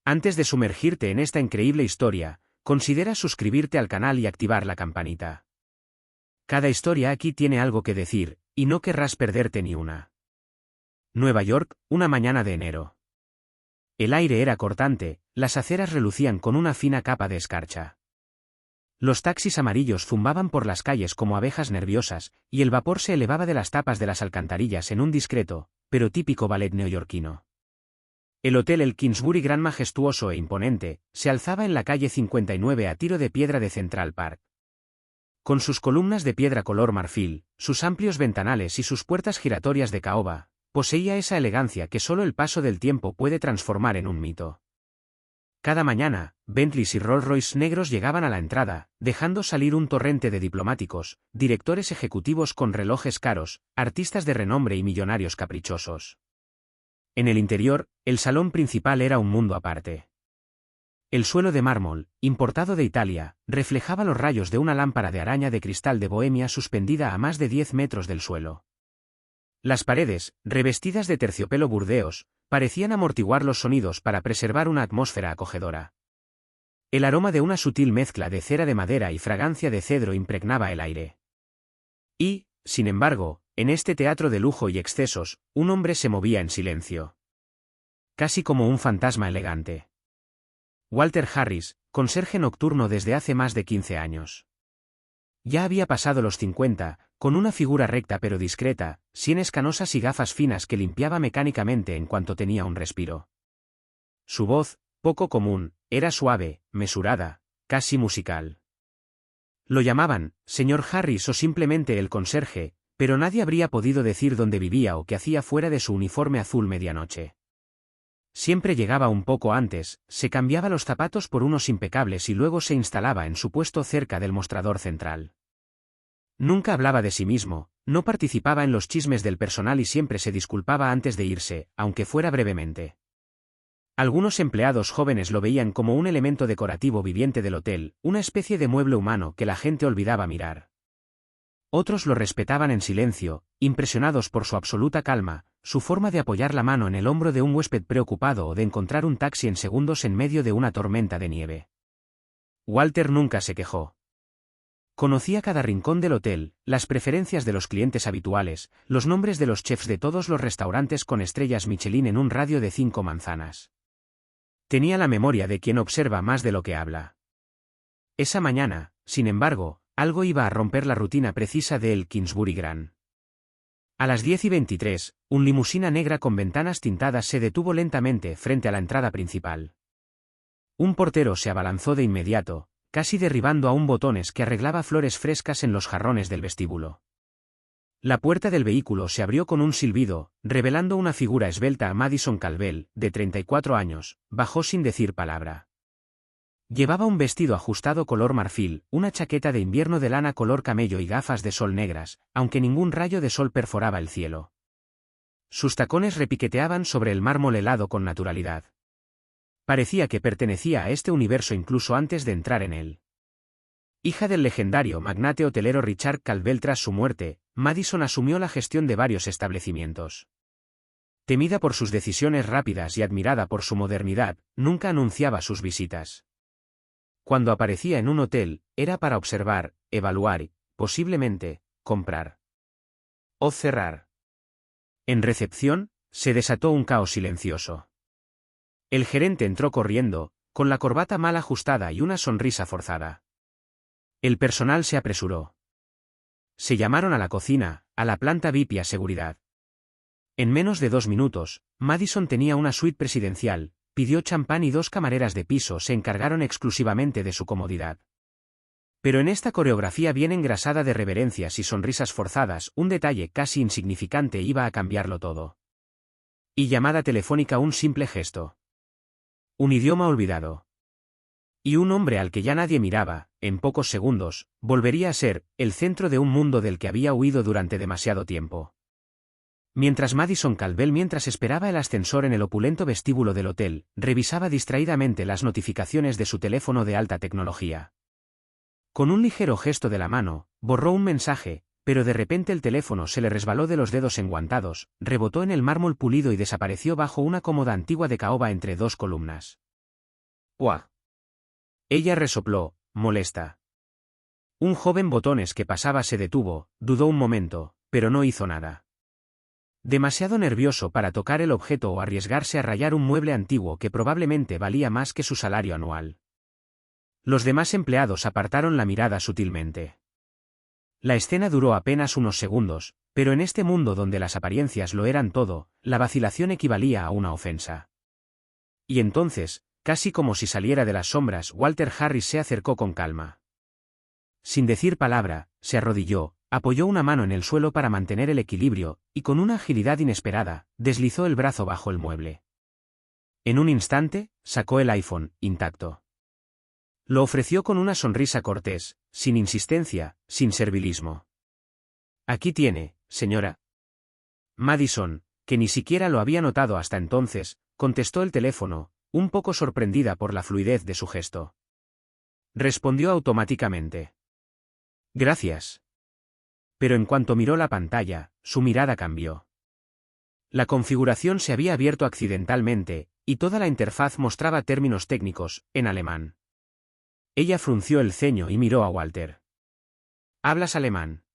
Antes de sumergirte en esta increíble historia, considera suscribirte al canal y activar la campanita. Cada historia aquí tiene algo que decir, y no querrás perderte ni una. Nueva York, una mañana de enero. El aire era cortante, las aceras relucían con una fina capa de escarcha. Los taxis amarillos zumbaban por las calles como abejas nerviosas, y el vapor se elevaba de las tapas de las alcantarillas en un discreto, pero típico ballet neoyorquino. El hotel El Kingsbury, gran, majestuoso e imponente, se alzaba en la calle 59 a tiro de piedra de Central Park. Con sus columnas de piedra color marfil, sus amplios ventanales y sus puertas giratorias de caoba, poseía esa elegancia que solo el paso del tiempo puede transformar en un mito. Cada mañana, Bentleys y Rolls Royce negros llegaban a la entrada, dejando salir un torrente de diplomáticos, directores ejecutivos con relojes caros, artistas de renombre y millonarios caprichosos. En el interior, el salón principal era un mundo aparte. El suelo de mármol, importado de Italia, reflejaba los rayos de una lámpara de araña de cristal de Bohemia suspendida a más de 10 metros del suelo. Las paredes, revestidas de terciopelo burdeos, parecían amortiguar los sonidos para preservar una atmósfera acogedora. El aroma de una sutil mezcla de cera de madera y fragancia de cedro impregnaba el aire. Y, sin embargo, en este teatro de lujo y excesos, un hombre se movía en silencio. Casi como un fantasma elegante. Walter Harris, conserje nocturno desde hace más de 15 años. Ya había pasado los 50, con una figura recta pero discreta, sienes canosas y gafas finas que limpiaba mecánicamente en cuanto tenía un respiro. Su voz, poco común, era suave, mesurada, casi musical. Lo llamaban señor Harris o simplemente el conserje, pero nadie habría podido decir dónde vivía o qué hacía fuera de su uniforme azul medianoche. Siempre llegaba un poco antes, se cambiaba los zapatos por unos impecables y luego se instalaba en su puesto cerca del mostrador central. Nunca hablaba de sí mismo, no participaba en los chismes del personal y siempre se disculpaba antes de irse, aunque fuera brevemente. Algunos empleados jóvenes lo veían como un elemento decorativo viviente del hotel, una especie de mueble humano que la gente olvidaba mirar. Otros lo respetaban en silencio, impresionados por su absoluta calma, su forma de apoyar la mano en el hombro de un huésped preocupado o de encontrar un taxi en segundos en medio de una tormenta de nieve. Walter nunca se quejó. Conocía cada rincón del hotel, las preferencias de los clientes habituales, los nombres de los chefs de todos los restaurantes con estrellas Michelin en un radio de 5 manzanas. Tenía la memoria de quien observa más de lo que habla. Esa mañana, sin embargo, algo iba a romper la rutina precisa de El Kingsbury Grand. A las 10:23, un limusina negra con ventanas tintadas se detuvo lentamente frente a la entrada principal. Un portero se abalanzó de inmediato, casi derribando a un botones que arreglaba flores frescas en los jarrones del vestíbulo. La puerta del vehículo se abrió con un silbido, revelando una figura esbelta a Madison Calvell, de 34 años, bajó sin decir palabra. Llevaba un vestido ajustado color marfil, una chaqueta de invierno de lana color camello y gafas de sol negras, aunque ningún rayo de sol perforaba el cielo. Sus tacones repiqueteaban sobre el mármol helado con naturalidad. Parecía que pertenecía a este universo incluso antes de entrar en él. Hija del legendario magnate hotelero Richard Calvell, tras su muerte, Madison asumió la gestión de varios establecimientos. Temida por sus decisiones rápidas y admirada por su modernidad, nunca anunciaba sus visitas. Cuando aparecía en un hotel, era para observar, evaluar y, posiblemente, comprar. O cerrar. En recepción, se desató un caos silencioso. El gerente entró corriendo, con la corbata mal ajustada y una sonrisa forzada. El personal se apresuró. Se llamaron a la cocina, a la planta VIP y a seguridad. En menos de 2 minutos, Madison tenía una suite presidencial, pidió champán y 2 camareras de piso se encargaron exclusivamente de su comodidad. Pero en esta coreografía bien engrasada de reverencias y sonrisas forzadas, un detalle casi insignificante iba a cambiarlo todo. Y llamada telefónica, un simple gesto. Un idioma olvidado. Y un hombre al que ya nadie miraba, en pocos segundos, volvería a ser el centro de un mundo del que había huido durante demasiado tiempo. Mientras Madison Calvell, mientras esperaba el ascensor en el opulento vestíbulo del hotel, revisaba distraídamente las notificaciones de su teléfono de alta tecnología. Con un ligero gesto de la mano, borró un mensaje, pero de repente el teléfono se le resbaló de los dedos enguantados, rebotó en el mármol pulido y desapareció bajo una cómoda antigua de caoba entre 2 columnas. «Cuá». Ella resopló, molesta. Un joven botones que pasaba se detuvo, dudó un momento, pero no hizo nada. Demasiado nervioso para tocar el objeto o arriesgarse a rayar un mueble antiguo que probablemente valía más que su salario anual. Los demás empleados apartaron la mirada sutilmente. La escena duró apenas unos segundos, pero en este mundo donde las apariencias lo eran todo, la vacilación equivalía a una ofensa. Y entonces, casi como si saliera de las sombras, Walter Harris se acercó con calma. Sin decir palabra, se arrodilló, apoyó una mano en el suelo para mantener el equilibrio, y con una agilidad inesperada, deslizó el brazo bajo el mueble. En un instante, sacó el iPhone, intacto. Lo ofreció con una sonrisa cortés, sin insistencia, sin servilismo. «Aquí tiene, señora». Madison, que ni siquiera lo había notado hasta entonces, contestó el teléfono, un poco sorprendida por la fluidez de su gesto. Respondió automáticamente. «Gracias». Pero en cuanto miró la pantalla, su mirada cambió. La configuración se había abierto accidentalmente, y toda la interfaz mostraba términos técnicos, en alemán. Ella frunció el ceño y miró a Walter. «¿Hablas alemán?»,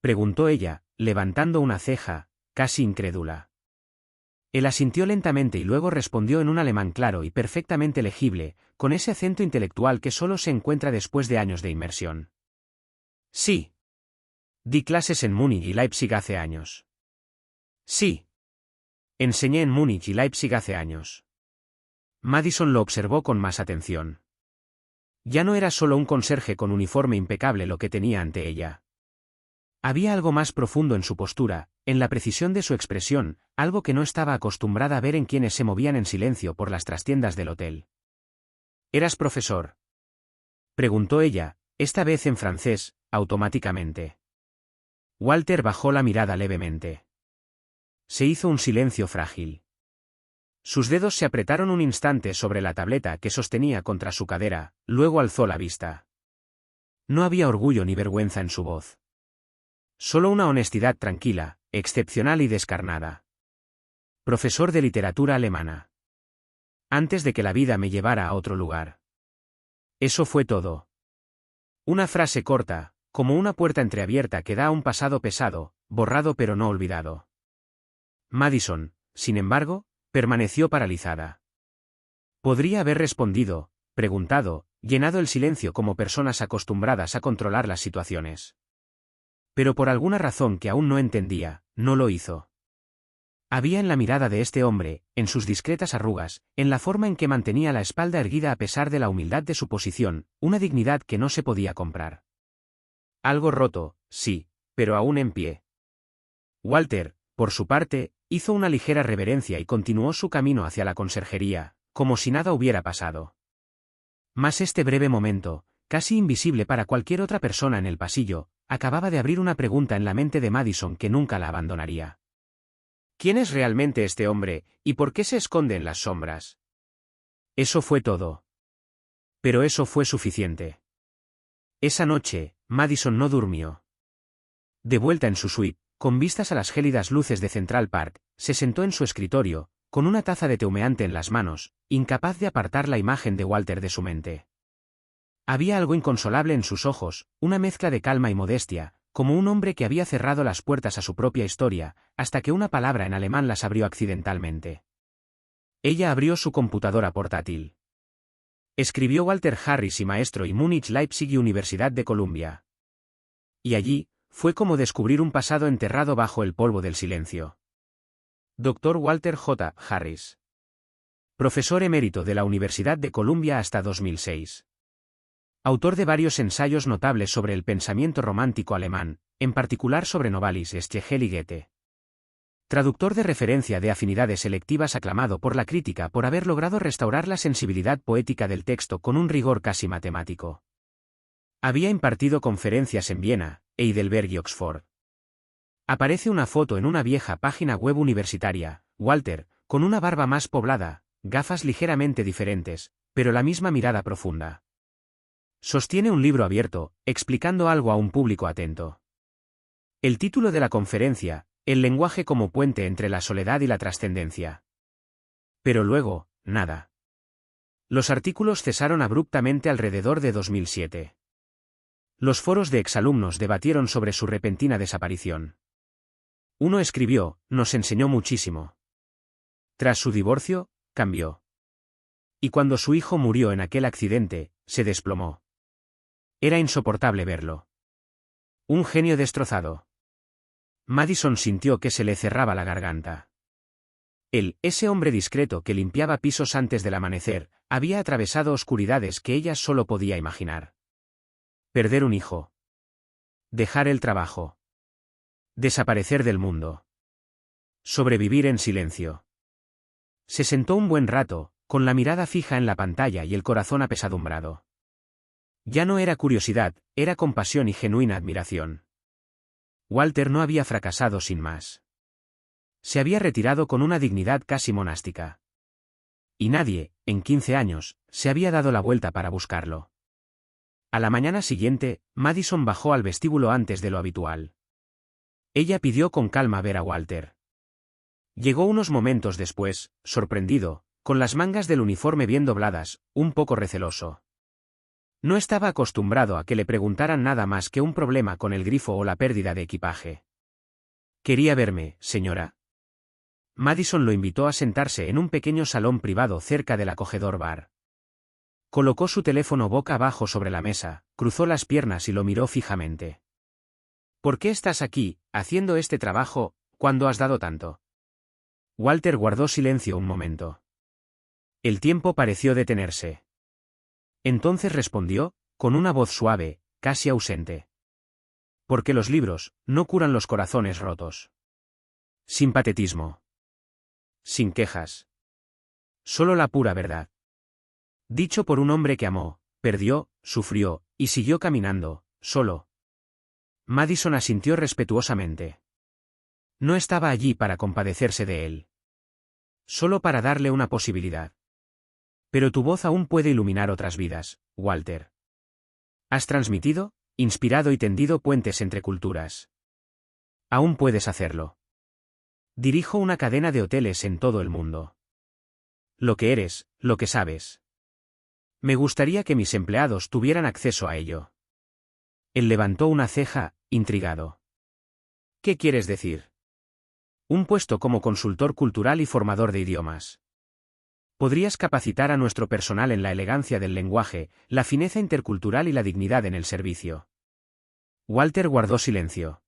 preguntó ella, levantando una ceja, casi incrédula. Él asintió lentamente y luego respondió en un alemán claro y perfectamente legible, con ese acento intelectual que solo se encuentra después de años de inmersión. «Sí. Di clases en Múnich y Leipzig hace años». «Sí. Enseñé en Múnich y Leipzig hace años». Madison lo observó con más atención. Ya no era solo un conserje con uniforme impecable lo que tenía ante ella. Había algo más profundo en su postura, en la precisión de su expresión, algo que no estaba acostumbrada a ver en quienes se movían en silencio por las trastiendas del hotel. «¿Eras profesor?», preguntó ella, esta vez en francés, automáticamente. Walter bajó la mirada levemente. Se hizo un silencio frágil. Sus dedos se apretaron un instante sobre la tableta que sostenía contra su cadera, luego alzó la vista. No había orgullo ni vergüenza en su voz. Solo una honestidad tranquila, excepcional y descarnada. «Profesor de literatura alemana. Antes de que la vida me llevara a otro lugar». Eso fue todo. Una frase corta, como una puerta entreabierta que da a un pasado pesado, borrado pero no olvidado. Madison, sin embargo, permaneció paralizada. Podría haber respondido, preguntado, llenado el silencio como personas acostumbradas a controlar las situaciones. Pero por alguna razón que aún no entendía, no lo hizo. Había en la mirada de este hombre, en sus discretas arrugas, en la forma en que mantenía la espalda erguida a pesar de la humildad de su posición, una dignidad que no se podía comprar. Algo roto, sí, pero aún en pie. Walter, por su parte, hizo una ligera reverencia y continuó su camino hacia la conserjería, como si nada hubiera pasado. Mas este breve momento, casi invisible para cualquier otra persona en el pasillo, acababa de abrir una pregunta en la mente de Madison que nunca la abandonaría. ¿Quién es realmente este hombre, y por qué se esconde en las sombras? Eso fue todo. Pero eso fue suficiente. Esa noche, Madison no durmió. De vuelta en su suite, con vistas a las gélidas luces de Central Park, se sentó en su escritorio, con una taza de té humeante en las manos, incapaz de apartar la imagen de Walter de su mente. Había algo inconsolable en sus ojos, una mezcla de calma y modestia, como un hombre que había cerrado las puertas a su propia historia, hasta que una palabra en alemán las abrió accidentalmente. Ella abrió su computadora portátil. Escribió Walter Harris y maestro y Múnich, Leipzig y Universidad de Columbia. Y allí, fue como descubrir un pasado enterrado bajo el polvo del silencio. Dr. Walter J. Harris. Profesor emérito de la Universidad de Columbia hasta 2006. Autor de varios ensayos notables sobre el pensamiento romántico alemán, en particular sobre Novalis, Schlegel y Goethe. Traductor de referencia de afinidades selectivas aclamado por la crítica por haber logrado restaurar la sensibilidad poética del texto con un rigor casi matemático. Había impartido conferencias en Viena, Heidelberg y Oxford. Aparece una foto en una vieja página web universitaria, Walter, con una barba más poblada, gafas ligeramente diferentes, pero la misma mirada profunda. Sostiene un libro abierto, explicando algo a un público atento. El título de la conferencia, el lenguaje como puente entre la soledad y la trascendencia. Pero luego, nada. Los artículos cesaron abruptamente alrededor de 2007. Los foros de exalumnos debatieron sobre su repentina desaparición. Uno escribió: nos enseñó muchísimo. Tras su divorcio, cambió. Y cuando su hijo murió en aquel accidente, se desplomó. Era insoportable verlo. Un genio destrozado. Madison sintió que se le cerraba la garganta. Él, ese hombre discreto que limpiaba pisos antes del amanecer, había atravesado oscuridades que ella solo podía imaginar. Perder un hijo. Dejar el trabajo. Desaparecer del mundo. Sobrevivir en silencio. Se sentó un buen rato, con la mirada fija en la pantalla y el corazón apesadumbrado. Ya no era curiosidad, era compasión y genuina admiración. Walter no había fracasado sin más. Se había retirado con una dignidad casi monástica. Y nadie, en 15 años, se había dado la vuelta para buscarlo. A la mañana siguiente, Madison bajó al vestíbulo antes de lo habitual. Ella pidió con calma ver a Walter. Llegó unos momentos después, sorprendido, con las mangas del uniforme bien dobladas, un poco receloso. No estaba acostumbrado a que le preguntaran nada más que un problema con el grifo o la pérdida de equipaje. «¿Quería verme, señora?» Madison lo invitó a sentarse en un pequeño salón privado cerca del acogedor bar. Colocó su teléfono boca abajo sobre la mesa, cruzó las piernas y lo miró fijamente. «¿Por qué estás aquí, haciendo este trabajo, cuando has dado tanto?» Walter guardó silencio un momento. El tiempo pareció detenerse. Entonces respondió, con una voz suave, casi ausente. «Porque los libros no curan los corazones rotos». Sin patetismo. Sin quejas. Solo la pura verdad. Dicho por un hombre que amó, perdió, sufrió, y siguió caminando, solo. Madison asintió respetuosamente. No estaba allí para compadecerse de él. Solo para darle una posibilidad. Pero tu voz aún puede iluminar otras vidas, Walter. Has transmitido, inspirado y tendido puentes entre culturas. Aún puedes hacerlo. Dirijo una cadena de hoteles en todo el mundo. Lo que eres, lo que sabes. Me gustaría que mis empleados tuvieran acceso a ello. Él levantó una ceja, intrigado. ¿Qué quieres decir? Un puesto como consultor cultural y formador de idiomas. Podrías capacitar a nuestro personal en la elegancia del lenguaje, la fineza intercultural y la dignidad en el servicio. Walter guardó silencio.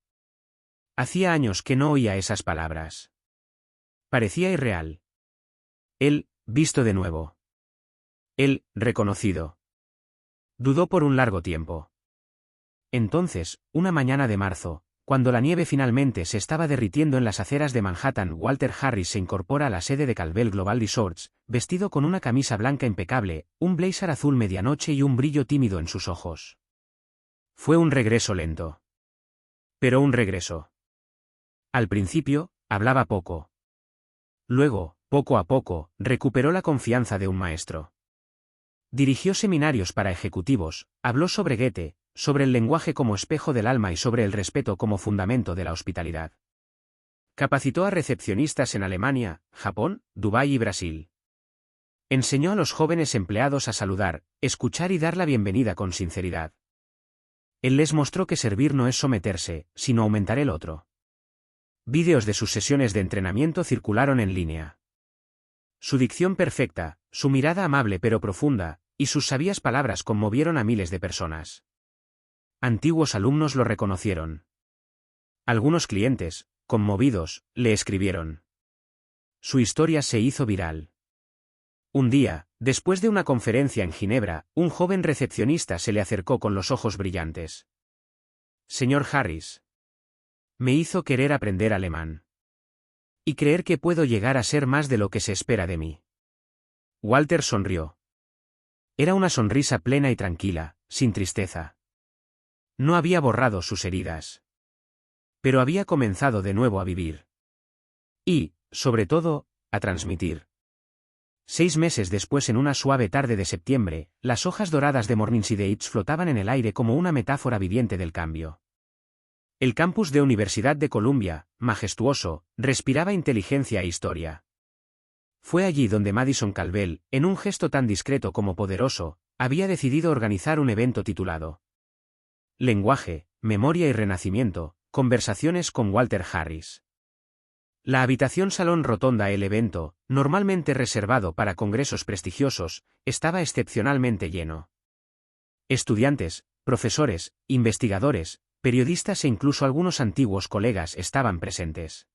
Hacía años que no oía esas palabras. Parecía irreal. Él, visto de nuevo. Él, reconocido. Dudó por un largo tiempo. Entonces, una mañana de marzo, cuando la nieve finalmente se estaba derritiendo en las aceras de Manhattan, Walter Harris se incorpora a la sede de Calvel Global Resorts, vestido con una camisa blanca impecable, un blazer azul medianoche y un brillo tímido en sus ojos. Fue un regreso lento. Pero un regreso. Al principio, hablaba poco. Luego, poco a poco, recuperó la confianza de un maestro. Dirigió seminarios para ejecutivos, habló sobre Goethe, sobre el lenguaje como espejo del alma y sobre el respeto como fundamento de la hospitalidad. Capacitó a recepcionistas en Alemania, Japón, Dubái y Brasil. Enseñó a los jóvenes empleados a saludar, escuchar y dar la bienvenida con sinceridad. Él les mostró que servir no es someterse, sino aumentar el otro. Vídeos de sus sesiones de entrenamiento circularon en línea. Su dicción perfecta, su mirada amable pero profunda, y sus sabias palabras conmovieron a miles de personas. Antiguos alumnos lo reconocieron. Algunos clientes, conmovidos, le escribieron. Su historia se hizo viral. Un día, después de una conferencia en Ginebra, un joven recepcionista se le acercó con los ojos brillantes. «Señor Harris. Me hizo querer aprender alemán. Y creer que puedo llegar a ser más de lo que se espera de mí». Walter sonrió. Era una sonrisa plena y tranquila, sin tristeza. No había borrado sus heridas. Pero había comenzado de nuevo a vivir. Y, sobre todo, a transmitir. 6 meses después, en una suave tarde de septiembre, las hojas doradas de Morningside flotaban en el aire como una metáfora viviente del cambio. El campus de Universidad de Columbia, majestuoso, respiraba inteligencia e historia. Fue allí donde Madison Calvell, en un gesto tan discreto como poderoso, había decidido organizar un evento titulado Lenguaje, Memoria y Renacimiento, Conversaciones con Walter Harris. La habitación Salón Rotonda, el evento, normalmente reservado para congresos prestigiosos, estaba excepcionalmente lleno. Estudiantes, profesores, investigadores, periodistas e incluso algunos antiguos colegas estaban presentes.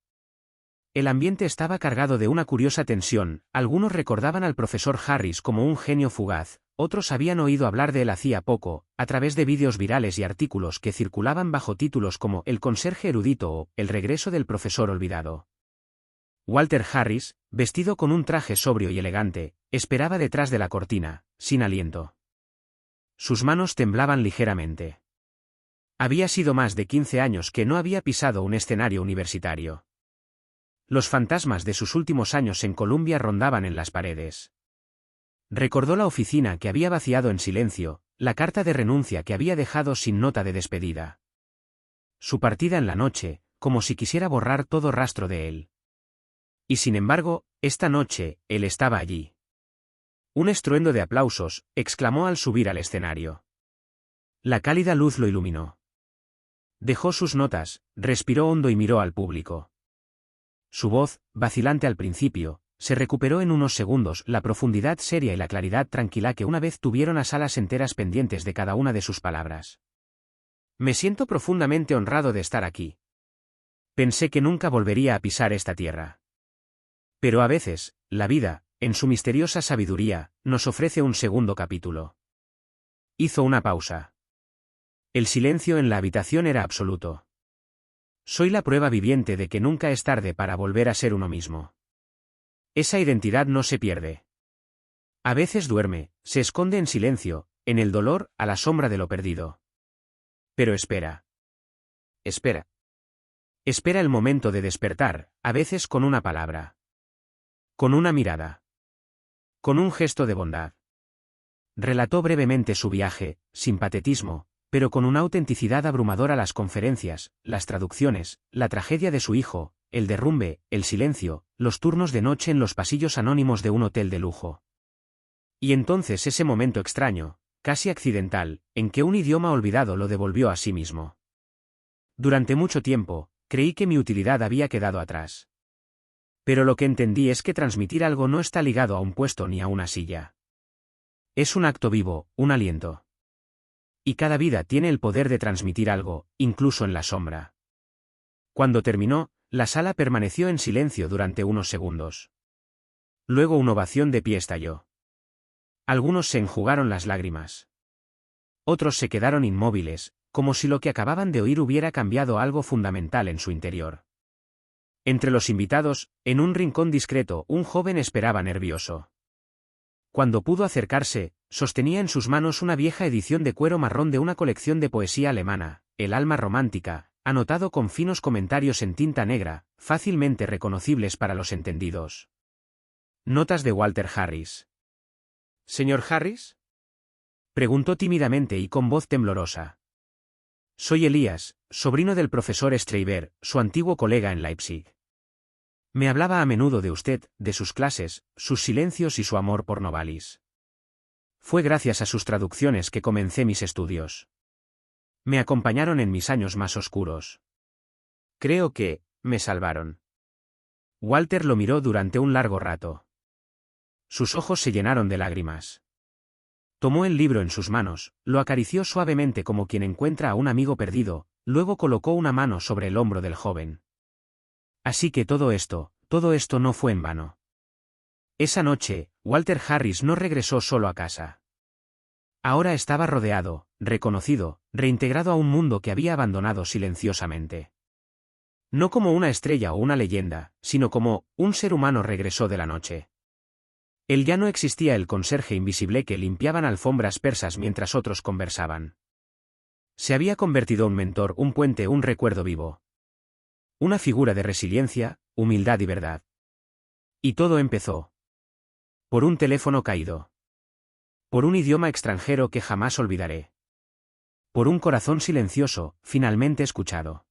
El ambiente estaba cargado de una curiosa tensión, algunos recordaban al profesor Harris como un genio fugaz, otros habían oído hablar de él hacía poco, a través de vídeos virales y artículos que circulaban bajo títulos como El conserje erudito o El regreso del profesor olvidado. Walter Harris, vestido con un traje sobrio y elegante, esperaba detrás de la cortina, sin aliento. Sus manos temblaban ligeramente. Había sido más de 15 años que no había pisado un escenario universitario. Los fantasmas de sus últimos años en Columbia rondaban en las paredes. Recordó la oficina que había vaciado en silencio, la carta de renuncia que había dejado sin nota de despedida. Su partida en la noche, como si quisiera borrar todo rastro de él. Y sin embargo, esta noche, él estaba allí. Un estruendo de aplausos, exclamó al subir al escenario. La cálida luz lo iluminó. Dejó sus notas, respiró hondo y miró al público. Su voz, vacilante al principio, se recuperó en unos segundos, la profundidad seria y la claridad tranquila que una vez tuvieron a salas enteras pendientes de cada una de sus palabras. Me siento profundamente honrado de estar aquí. Pensé que nunca volvería a pisar esta tierra. Pero a veces, la vida, en su misteriosa sabiduría, nos ofrece un segundo capítulo. Hizo una pausa. El silencio en la habitación era absoluto. Soy la prueba viviente de que nunca es tarde para volver a ser uno mismo. Esa identidad no se pierde. A veces duerme, se esconde en silencio, en el dolor, a la sombra de lo perdido. Pero espera. Espera. Espera el momento de despertar, a veces con una palabra. Con una mirada. Con un gesto de bondad. Relató brevemente su viaje, sin patetismo, pero con una autenticidad abrumadora: las conferencias, las traducciones, la tragedia de su hijo, el derrumbe, el silencio, los turnos de noche en los pasillos anónimos de un hotel de lujo. Y entonces ese momento extraño, casi accidental, en que un idioma olvidado lo devolvió a sí mismo. Durante mucho tiempo, creí que mi utilidad había quedado atrás. Pero lo que entendí es que transmitir algo no está ligado a un puesto ni a una silla. Es un acto vivo, un aliento. Y cada vida tiene el poder de transmitir algo, incluso en la sombra. Cuando terminó, la sala permaneció en silencio durante unos segundos. Luego una ovación de pie estalló. Algunos se enjugaron las lágrimas. Otros se quedaron inmóviles, como si lo que acababan de oír hubiera cambiado algo fundamental en su interior. Entre los invitados, en un rincón discreto, un joven esperaba nervioso. Cuando pudo acercarse, sostenía en sus manos una vieja edición de cuero marrón de una colección de poesía alemana, El alma romántica, anotado con finos comentarios en tinta negra, fácilmente reconocibles para los entendidos. Notas de Walter Harris. ¿Señor Harris?, preguntó tímidamente y con voz temblorosa. Soy Elías, sobrino del profesor Streiber, su antiguo colega en Leipzig. Me hablaba a menudo de usted, de sus clases, sus silencios y su amor por Novalis. Fue gracias a sus traducciones que comencé mis estudios. Me acompañaron en mis años más oscuros. Creo que me salvaron. Walter lo miró durante un largo rato. Sus ojos se llenaron de lágrimas. Tomó el libro en sus manos, lo acarició suavemente como quien encuentra a un amigo perdido, luego colocó una mano sobre el hombro del joven. Así que todo esto no fue en vano. Esa noche, Walter Harris no regresó solo a casa. Ahora estaba rodeado, reconocido, reintegrado a un mundo que había abandonado silenciosamente. No como una estrella o una leyenda, sino como un ser humano regresó de la noche. Él ya no existía el conserje invisible que limpiaban alfombras persas mientras otros conversaban. Se había convertido un mentor, un puente, un recuerdo vivo. Una figura de resiliencia, humildad y verdad. Y todo empezó por un teléfono caído. Por un idioma extranjero que jamás olvidaré. Por un corazón silencioso, finalmente escuchado.